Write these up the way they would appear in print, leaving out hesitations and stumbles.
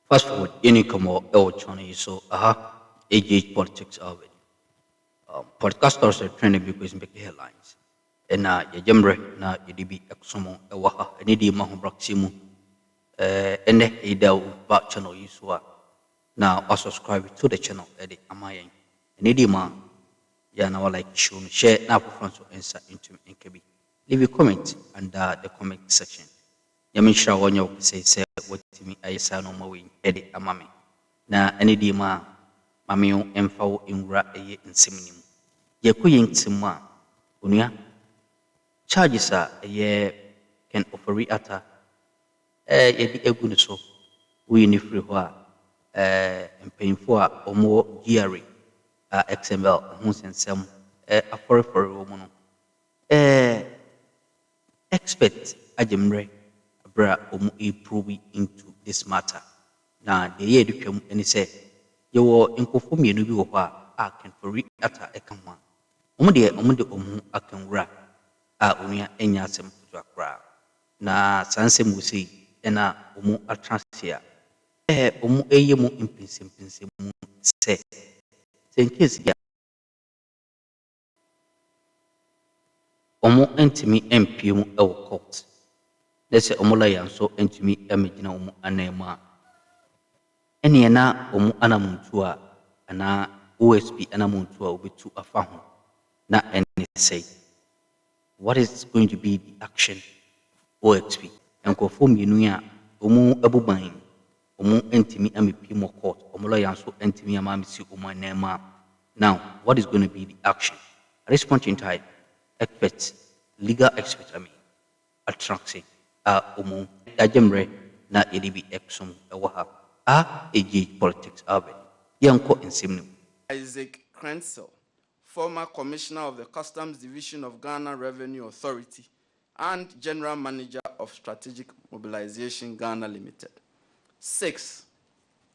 Fast forward, any come out Johnny, so AGH politics of it. Podcasters are trending because make headlines. And ya jamre na yedibi eksomo ewaha enidi mahobraksimu ene ida ba channel yiswa na subscribe to the channel edi amayen enidi ma ya na like show share na preference so answer into nkebi. Leave a comment under the comment section. Yamisha wanyo say what me ayesa no mawe edi amame na enidi ma mameo emfa inwura eye nsemnim yakuyin timma onua charges can offer ata yedi egu so we ni free ho mpanyimfo a omo GRA XML ho sensem afore wo mu no expert ajemre bra omo improve into this matter na de ye edwam ani se yewo nkofo mienu bi wo ho a can for ata ekama omo de omo akanwura unia enya asem kutu akra na sanse musi ena omu atrasia omu eye mu impinsim mu se in case ya omu entimi MP mu ewo court lese omu la yanso entimi emegina omu anema ene na omu anamuntu a ana OSP anamuntu a obetu afa ho na ene say what is going to be the action of OSP? And confirm you omu abubain, omu entimi amipi mo court, omulo yanso entimi amamisi omu nema. Now, what is going to be the action? At this point in time, experts, legal experts, attraction, omu ajemre na edibi exum ewaha, AG politics abe, yanko ensimnu. Isaac Crensel, former Commissioner of the Customs Division of Ghana Revenue Authority and General Manager of Strategic Mobilization Ghana Limited. 6.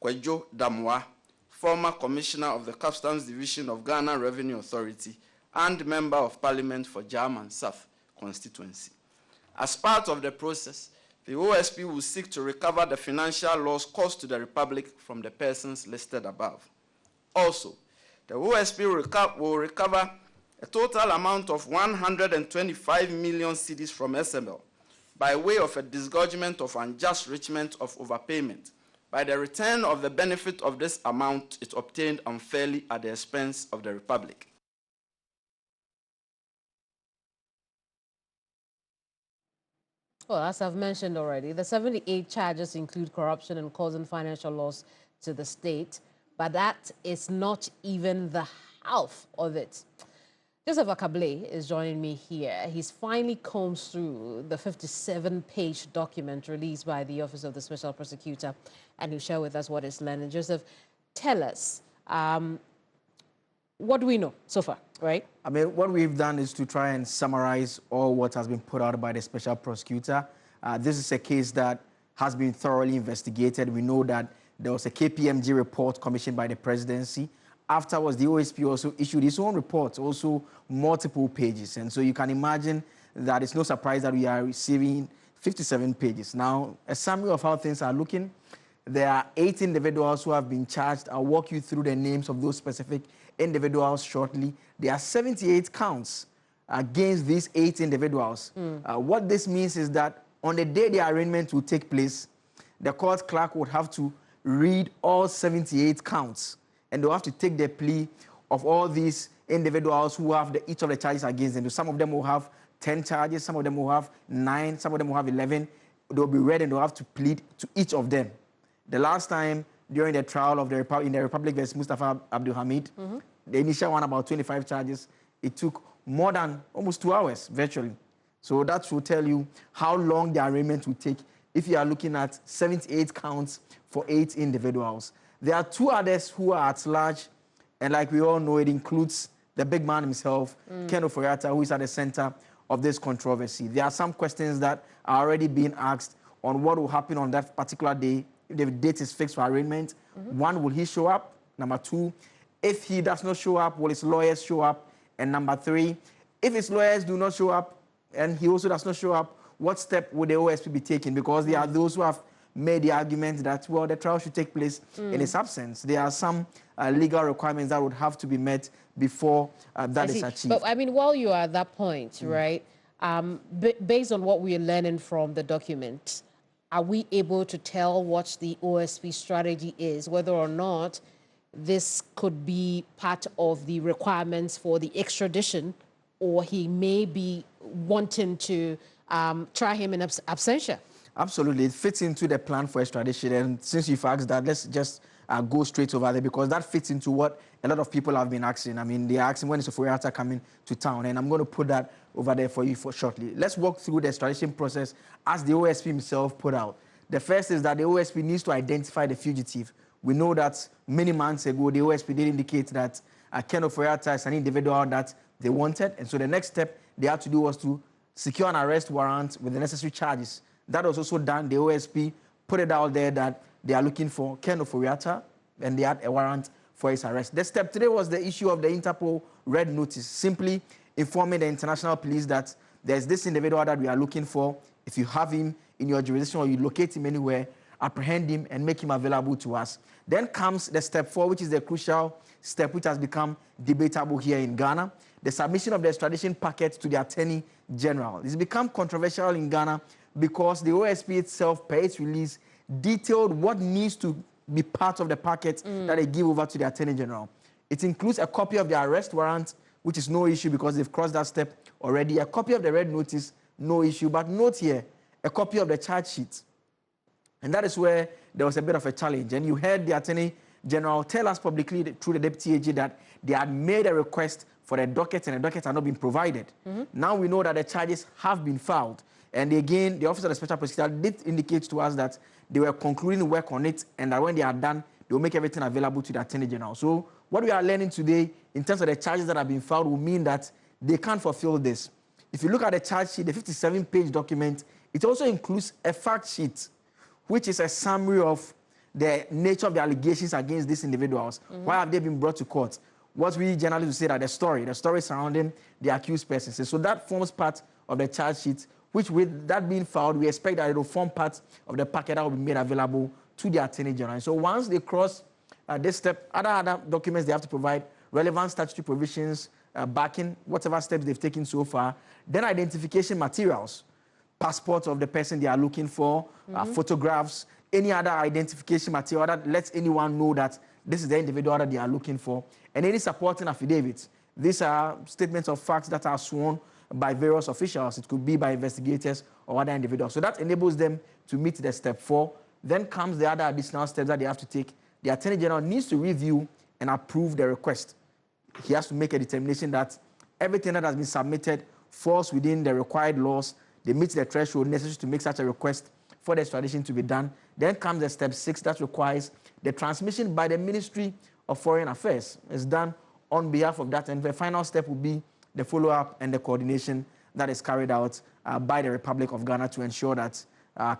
Kwejo Damwa, former Commissioner of the Customs Division of Ghana Revenue Authority and Member of Parliament for German South constituency. As part of the process, the OSP will seek to recover the financial loss caused to the Republic from the persons listed above. Also, the OSP will recover a total amount of 125 million cedis from SML by way of a disgorgement of unjust enrichment of overpayment by the return of the benefit of this amount it obtained unfairly at the expense of the Republic. Well, as I've mentioned already, the 78 charges include corruption and causing financial loss to the state, but that is not even the half of it. Joseph Akable is joining me here. He's finally combed through the 57-page document released by the Office of the Special Prosecutor, and he'll share with us what is learned. Joseph, tell us, what do we know so far, right? I mean, what we've done is to try and summarize all what has been put out by the Special Prosecutor. This is a case that has been thoroughly investigated. We know that there was a KPMG report commissioned by the presidency. Afterwards, the OSP also issued its own report, also multiple pages. And so you can imagine that it's no surprise that we are receiving 57 pages. Now, a summary of how things are looking, there are 8 individuals who have been charged. I'll walk you through the names of those specific individuals shortly. There are 78 counts against these 8 individuals. What this means is that on the day the arraignment will take place, the court clerk would have to read all 78 counts, and they'll have to take the plea of all these individuals who have each of the charges against them. So some of them will have 10 charges, some of them will have 9, some of them will have 11. They'll be read and they'll have to plead to each of them. The last time during the trial of in the Republic versus Mustafa Abdul Hamid, the initial one, about 25 charges, it took more than almost 2 hours virtually. So that will tell you how long the arraignment will take if you are looking at 78 counts for 8 individuals. There are 2 others who are at large, and like we all know, it includes the big man himself, Ken Oforiatta, who is at the center of this controversy. There are some questions that are already being asked on what will happen on that particular day. If the date is fixed for arraignment, 1, will he show up? Number 2, if he does not show up, will his lawyers show up? And number 3, if his lawyers do not show up and he also does not show up, what step would the OSP be taking? Because there are those who have made the argument that, well, the trial should take place in its absence. There are some legal requirements that would have to be met before that is achieved. But I mean, while you are at that point, right, based on what we are learning from the document, are we able to tell what the OSP strategy is, whether or not this could be part of the requirements for the extradition, or he may be wanting to try him in absentia? Absolutely. It fits into the plan for extradition. And since you've asked that, let's just go straight over there, because that fits into what a lot of people have been asking. I mean, they're asking when is Oforiatta coming to town, and I'm going to put that over there for you shortly. Let's walk through the extradition process as the OSP himself put out. The first is that the OSP needs to identify the fugitive. We know that many months ago, the OSP did indicate that Ken Oforiatta is an individual that they wanted, and so the next step they had to do was to secure an arrest warrant with the necessary charges. That was also done. The OSP put it out there that they are looking for Ken Oforiatta, and they had a warrant for his arrest. The step 3 was the issue of the Interpol red notice, simply informing the international police that there's this individual that we are looking for. If you have him in your jurisdiction or you locate him anywhere, apprehend him and make him available to us. Then comes the step 4, which is the crucial step which has become debatable here in Ghana, the submission of the extradition packet to the Attorney General. It's become controversial in Ghana because the OSP itself, per its release, detailed what needs to be part of the packet that they give over to the Attorney General. It includes a copy of the arrest warrant, which is no issue because they've crossed that step already. A copy of the red notice, no issue. But note here, a copy of the charge sheet. And that is where there was a bit of a challenge. And you heard the Attorney General tell us publicly through the Deputy AG that they had made a request for the docket and the docket had not been provided. Now we know that the charges have been filed. And again, the Office of the Special Prosecutor did indicate to us that they were concluding work on it and that when they are done, they will make everything available to the Attorney General. So what we are learning today in terms of the charges that have been filed will mean that they can't fulfill this. If you look at the charge sheet, the 57-page document, it also includes a fact sheet, which is a summary of the nature of the allegations against these individuals. Why have they been brought to court? What we generally say that the story surrounding the accused persons. So that forms part of the charge sheet, which with that being filed, we expect that it will form part of the packet that will be made available to the Attorney General. And so once they cross this step, other documents they have to provide, relevant statutory provisions, backing, whatever steps they've taken so far, then identification materials, passports of the person they are looking for, photographs, any other identification material that lets anyone know that this is the individual that they are looking for, and any supporting affidavits. These are statements of facts that are sworn by various officials. It could be by investigators or other individuals. So that enables them to meet the step 4. Then comes the other additional steps that they have to take. The Attorney General needs to review and approve the request. He has to make a determination that everything that has been submitted falls within the required laws. They meet the threshold necessary to make such a request for the extradition to be done. Then comes the step 6 that requires the transmission by the Ministry of Foreign Affairs. It's done on behalf of that. And the final step will be the follow-up and the coordination that is carried out by the Republic of Ghana to ensure that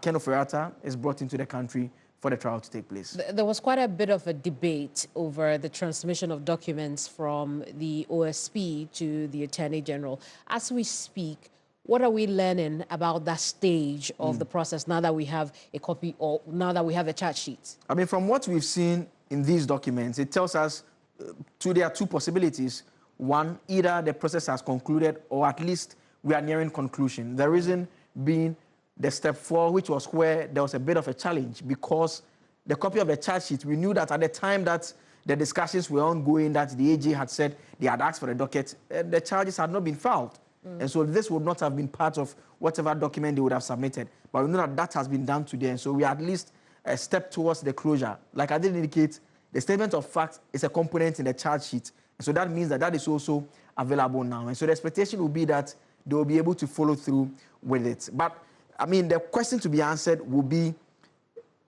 Ken Oforiatta is brought into the country for the trial to take place. There was quite a bit of a debate over the transmission of documents from the OSP to the Attorney General. As we speak, what are we learning about that stage of the process now that we have a copy or now that we have a charge sheet? I mean, from what we've seen in these documents, it tells us there are 2 possibilities. One, either the process has concluded or at least we are nearing conclusion. The reason being the step 4, which was where there was a bit of a challenge because the copy of the charge sheet, we knew that at the time that the discussions were ongoing, that the AG had said they had asked for the docket, the charges had not been filed. And so this would not have been part of whatever document they would have submitted. But we know that that has been done today. And so we are at least a step towards the closure. Like I did indicate, the statement of fact is a component in the charge sheet. And so that means that that is also available now. And so the expectation will be that they will be able to follow through with it. But, I mean, the question to be answered will be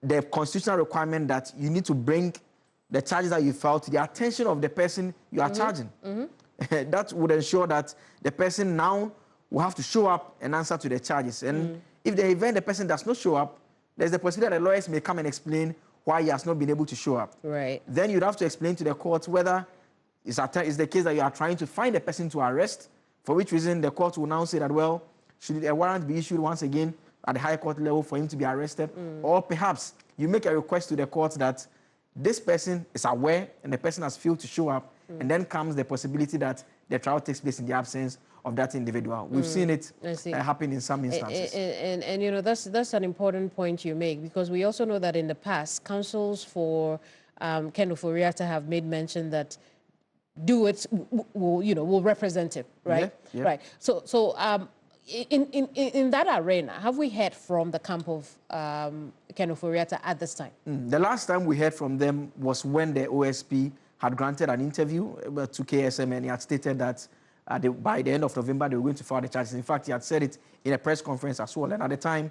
the constitutional requirement that you need to bring the charges that you filed to the attention of the person you are charging. That would ensure that the person now will have to show up and answer to the charges. And if the event the person does not show up, there's the possibility that the lawyers may come and explain why he has not been able to show up. Right. Then you'd have to explain to the court whether it's the case that you are trying to find a person to arrest, for which reason the court will now say that, well, should a warrant be issued once again at the high court level for him to be arrested, or perhaps you make a request to the court that this person is aware and the person has failed to show up, and then comes the possibility that the trial takes place in the absence of that individual. We've seen it happen in some instances. And you know, that's an important point you make, because we also know that in the past, counsels for Ken Ofori-Atta have made mention that will represent him, right? Yeah. Right. So in that arena, have we heard from the camp of Ken Ofori-Atta at this time? The last time we heard from them was when the OSP had granted an interview to KSM, and he had stated that by the end of November, they were going to file the charges. In fact, he had said it in a press conference as well. And at the time,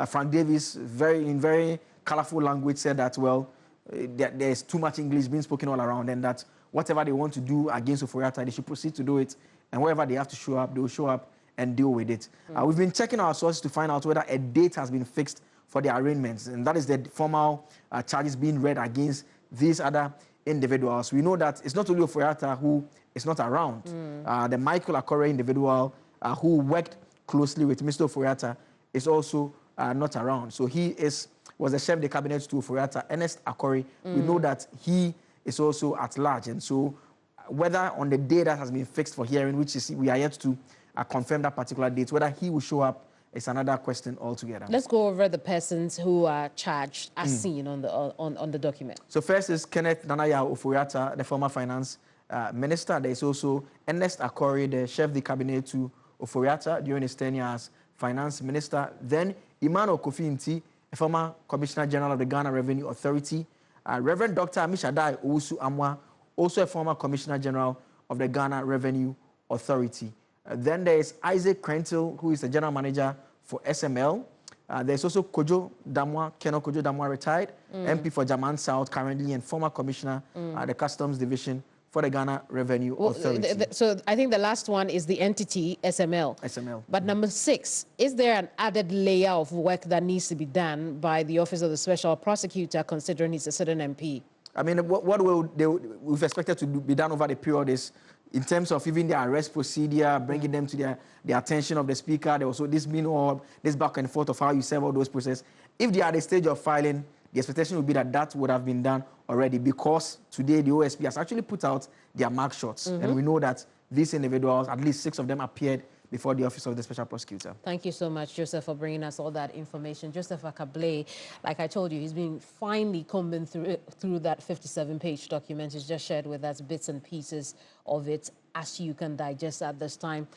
Frank Davis, in very colorful language, said that, well, there's too much English being spoken all around, and that whatever they want to do against Ofori-Atta, they should proceed to do it. And wherever they have to show up, they will show up and deal with it. We've been checking our sources to find out whether a date has been fixed for the arraignments, and that is the formal charges being read against these other individuals. We know that it's not only Ofori-Atta who is not around. The Michael Akore individual who worked closely with Mr. Ofori-Atta is also not around. So he was the chef de cabinet to Ofori-Atta, Ernest Akore. We know that he is also at large. And so whether on the day that has been fixed for hearing, which is we are yet to confirm that particular date, whether he will show up is another question altogether. Let's go over the persons who are charged as seen on the document. So first is Kenneth Nanaya Ofori-Atta, the former finance minister. There is also Ernest Akore, the chef de cabinet to Ofori-Atta during his tenure as finance minister. Then Emmanuel Kofi Nti, a former commissioner general of the Ghana Revenue Authority. Reverend Dr. Amishadai Owusu Amwa, also a former commissioner general of the Ghana Revenue Authority. Then there is Isaac Krentil, who is the general manager for SML. There's also Kojo Damwa, Keno Kojo Damwa, retired, MP for Jaman South currently, and former commissioner at the Customs Division for the Ghana Revenue Authority. So I think the last one is the entity, SML. SML. But number 6, is there an added layer of work that needs to be done by the Office of the Special Prosecutor, considering he's a certain MP? I mean, what we've expected to be done over the period is, in terms of even the arrest procedure, bringing them to the attention of the speaker. There was also this this back and forth of how you serve all those processes. If they are at the stage of filing, the expectation would be that that would have been done already, because today the OSP has actually put out their mark shots. And we know that these individuals, at least 6 of them, appeared before the Office of the Special Prosecutor. Thank you so much, Joseph, for bringing us all that information. Joseph Akable, like I told you, he's been finely combing through that 57-page document. He's just shared with us bits and pieces of it as you can digest at this time.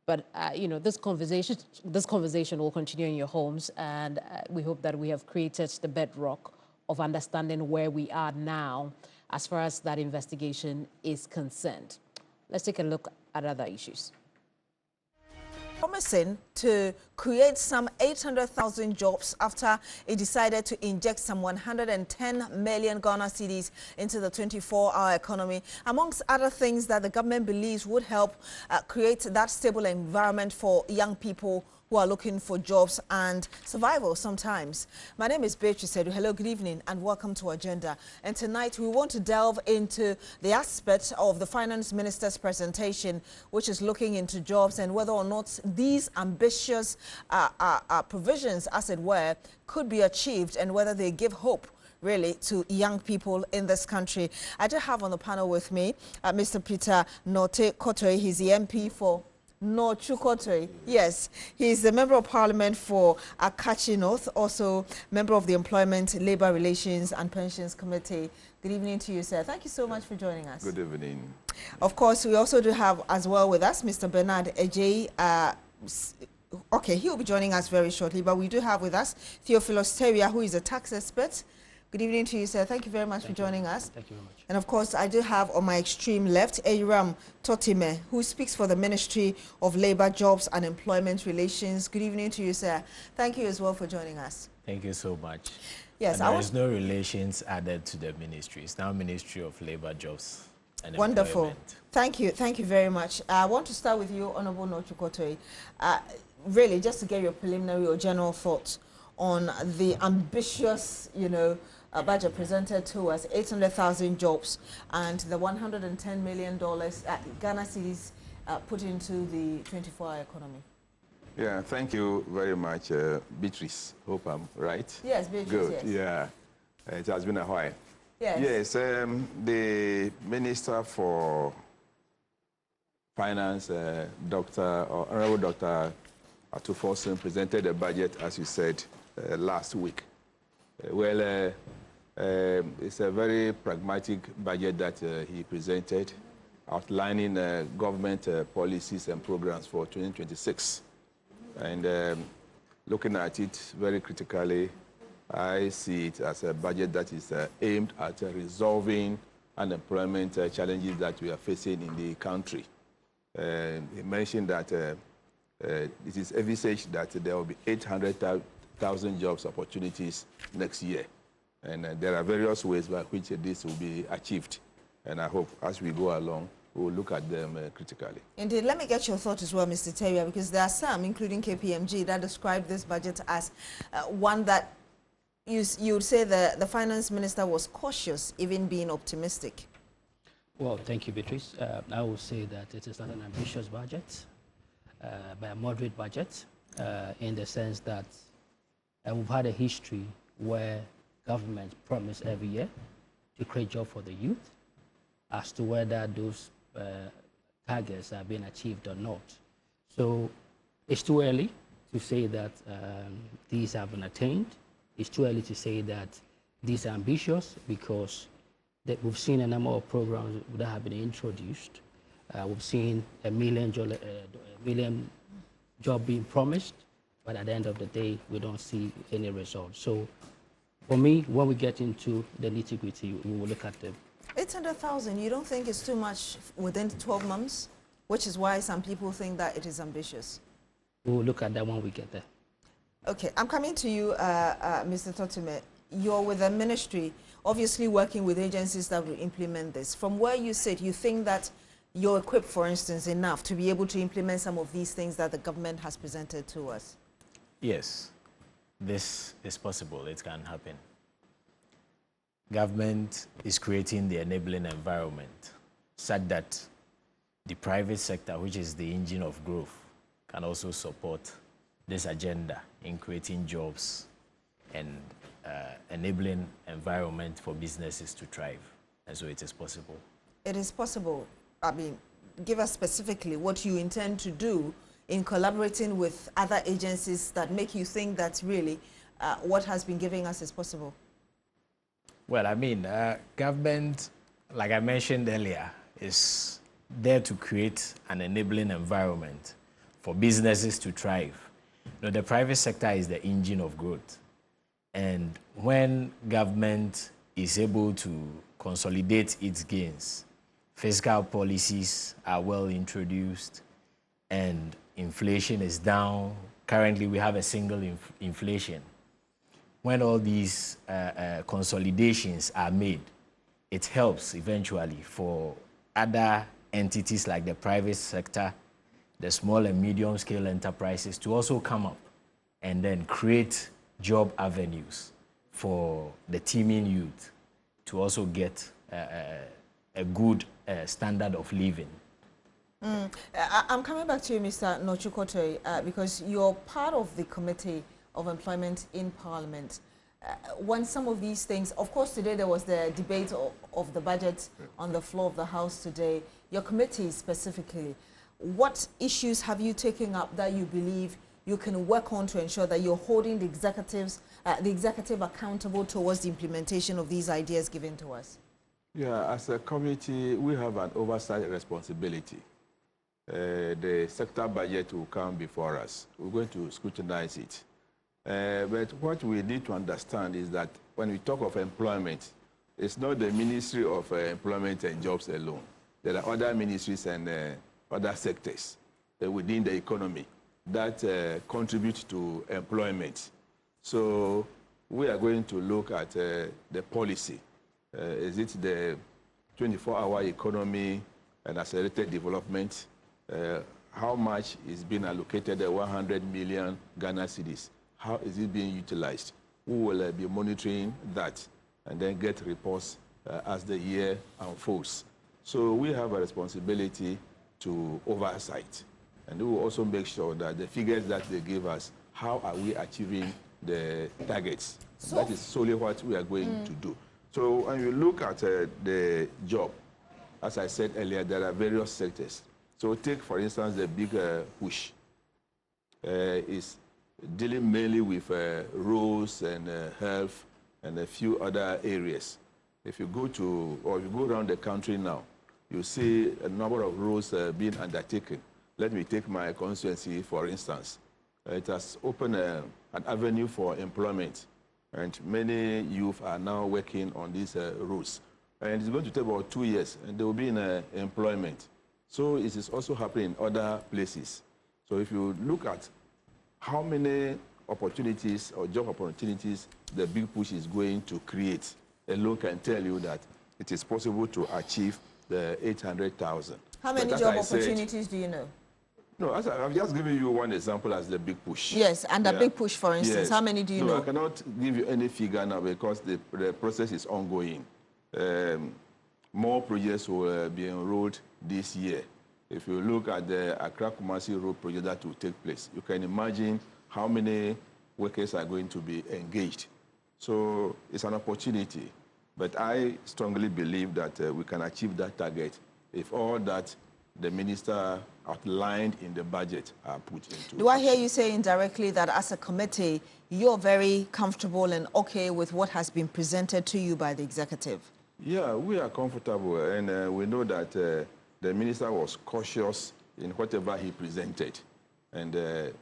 But, you know, this conversation will continue in your homes, and we hope that we have created the bedrock of understanding where we are now as far as that investigation is concerned. Let's take a look at other issues. Promising to create some 800,000 jobs after it decided to inject some 110 million Ghana cedis into the 24-hour economy, amongst other things that the government believes would help create that stable environment for young people who are looking for jobs and survival sometimes. My name is Beatrice Edu. Hello, good evening, and welcome to Agenda. And tonight we want to delve into the aspect of the Finance Minister's presentation, which is looking into jobs and whether or not these ambitious provisions, as it were, could be achieved, and whether they give hope really to young people in this country. I do have on the panel with me Mr. Peter Norte Kotoi. He's the MP for Chukotoi. Yes, he's the Member of Parliament for Akachi North, also member of the Employment, Labour Relations and Pensions Committee. Good evening to you, sir. Thank you so much for joining us. Good evening. Of course, we also do have as well with us Mr. Bernard Ejei. Okay, he'll be joining us very shortly, but we do have with us Theophilus Teria, who is a tax expert. Good evening to you, sir. Thank you very much for joining us. Thank you very much. And of course, I do have on my extreme left, Eyram Totime, who speaks for the Ministry of Labour, Jobs and Employment Relations. Good evening to you, sir. Thank you as well for joining us. Thank you so much. Yes, and there is no relations added to the ministry. It's now Ministry of Labour, Jobs and Employment. Wonderful. Thank you. Thank you very much. I want to start with you, Honourable Nochukotoi. Really, just to get your preliminary or general thoughts on the ambitious, budget presented to us, 800,000 jobs and the $110 million Ghana cedis put into the 24-hour economy. Yeah, thank you very much, Beatrice. Hope I'm right. Yes, Beatrice, Good, yes. yeah. It has been a while. Yes. Yes, the Minister for Finance, Honorable Dr. Akuffo presented a budget, as you said, last week. It's a very pragmatic budget that he presented, outlining government policies and programs for 2026. And looking at it very critically, I see it as a budget that is aimed at resolving unemployment challenges that we are facing in the country. He mentioned that it is envisaged that there will be 800,000 jobs opportunities next year. And there are various ways by which this will be achieved. And I hope as we go along, we'll look at them critically. Indeed. Let me get your thought as well, Mr. Terrier, because there are some, including KPMG, that describe this budget as one that you would say the finance minister was cautious, even being optimistic. Well, thank you, Beatrice. I would say that it is not an ambitious budget, but a moderate budget, in the sense that we've had a history where government promise every year to create jobs for the youth. As to whether those targets are being achieved or not. So it's too early to say that these have been attained. It's too early to say that these are ambitious, because we've seen a number of programs that have been introduced. We've seen a million job being promised, but at the end of the day, we don't see any results. So for me, when we get into the nitty-gritty, we will look at them. 800,000, you don't think it's too much within 12 months? Which is why some people think that it is ambitious. We'll look at that when we get there. Okay, I'm coming to you, Mr. Totime. You're with the ministry, obviously working with agencies that will implement this. From where you sit, you think that you're equipped, for instance, enough to be able to implement some of these things that the government has presented to us? Yes, this is possible. It can happen. Government is creating the enabling environment such that the private sector, which is the engine of growth, can also support this agenda in creating jobs and enabling environment for businesses to thrive. And so it is possible. It is possible. I mean, give us specifically what you intend to do in collaborating with other agencies that make you think that really what has been giving us is possible. Well, I mean, government, like I mentioned earlier, is there to create an enabling environment for businesses to thrive. You know, the private sector is the engine of growth. And when government is able to consolidate its gains, fiscal policies are well introduced, and inflation is down. Currently, we have a single inflation. When all these consolidations are made, it helps eventually for other entities like the private sector, the small and medium scale enterprises to also come up and then create job avenues for the teeming youth to also get a good standard of living. I'm coming back to you, Mr. Nochukote, because you're part of the Committee of Employment in Parliament. When some of these things, of course, today there was the debate of the budget on the floor of the House today. Your committee specifically, what issues have you taken up that you believe you can work on to ensure that you're holding the executive accountable towards the implementation of these ideas given to us? Yeah, as a committee, we have an oversight responsibility. The sector budget will come before us. We're going to scrutinize it. But what we need to understand is that when we talk of employment, it's not the Ministry of Employment and Jobs alone. There are other ministries and other sectors within the economy that contribute to employment. So we are going to look at the policy. Is it the 24-hour economy and accelerated development? How much is being allocated, 100 million Ghana cedis? How is it being utilized? We will be monitoring that and then get reports as the year unfolds. So we have a responsibility to oversight. And we will also make sure that the figures that they give us, how are we achieving the targets? So that is solely what we are going to do. So when you look at the job, as I said earlier, there are various sectors. So take, for instance, the big push is dealing mainly with roads and health and a few other areas. If you go to, or if you go around the country now, you see a number of roads being undertaken. Let me take my constituency, for instance. It has opened an avenue for employment, and many youth are now working on these roads. And it's going to take about 2 years, and they will be in employment. So it is also happening in other places. So if you look at how many opportunities or job opportunities the big push is going to create, alone can tell you that it is possible to achieve the 800,000. How many job opportunities do you know? No, I've just given you one example as the big push. Yes, and the big push, for instance, yes. How many do you know? I cannot give you any figure now because the process is ongoing. More projects will be enrolled this year. If you look at the Akroma road project that will take place, you can imagine how many workers are going to be engaged. So it's an opportunity. But I strongly believe that we can achieve that target if all that the minister outlined in the budget are put into. Do I hear you say indirectly that as a committee, you're very comfortable and okay with what has been presented to you by the executive? Yeah, we are comfortable, and we know that the minister was cautious in whatever he presented, and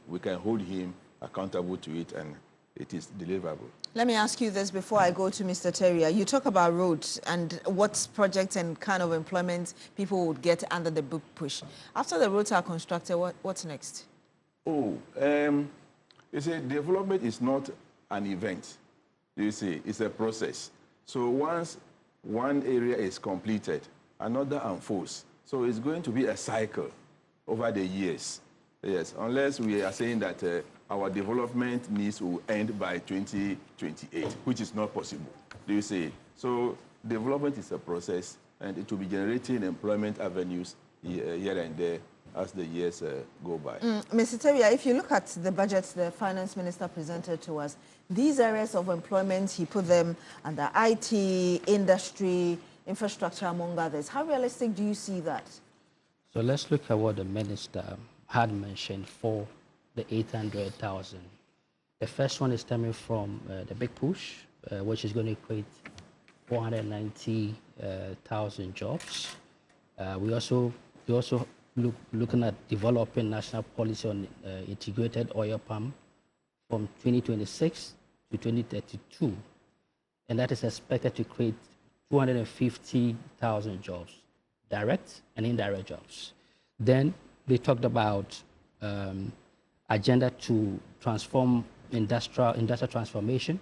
we can hold him accountable to it, and it is deliverable. Let me ask you this before I go to Mr. Teria. You talk about roads and what projects and kind of employment people would get under the big push. After the roads are constructed, what's next? Oh, you see, development is not an event. You see, it's a process. So once one area is completed, another unfolds. So it's going to be a cycle over the years. Yes, unless we are saying that our development needs will end by 2028, which is not possible. Do you see? So development is a process, and it will be generating employment avenues here and there as the years go by. Mr. Teria, if you look at the budget the finance minister presented to us, these areas of employment, he put them under IT, industry, infrastructure, among others. How realistic do you see that? So let's look at what the minister had mentioned for the 800,000. The first one is stemming from the big push, which is going to equate 490,000 jobs. We also looking at developing national policy on integrated oil palm from 2026 to 2032, and that is expected to create 250,000 jobs, direct and indirect jobs. Then they talked about agenda to transform industrial transformation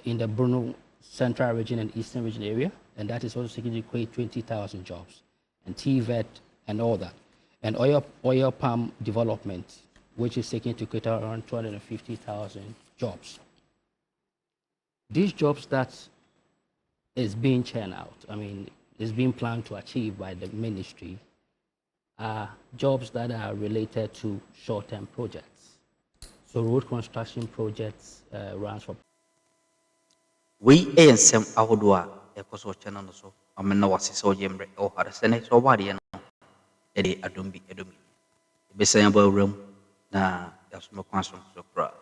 in the Bruno Central Region and Eastern Region area, and that is also seeking to create 20,000 jobs, and TVET and all that, and oil palm development, which is seeking to create around 250,000 jobs. These jobs that is being churned out, I mean, is being planned to achieve by the ministry, are jobs that are related to short-term projects. So road construction projects runs for. We ASM Audua Ecoso Channel so Amenawasi so Jembre or Harasene so Wadian Eddie Adumbi Edumi. Besayable room na Yasmo Consum Sopra.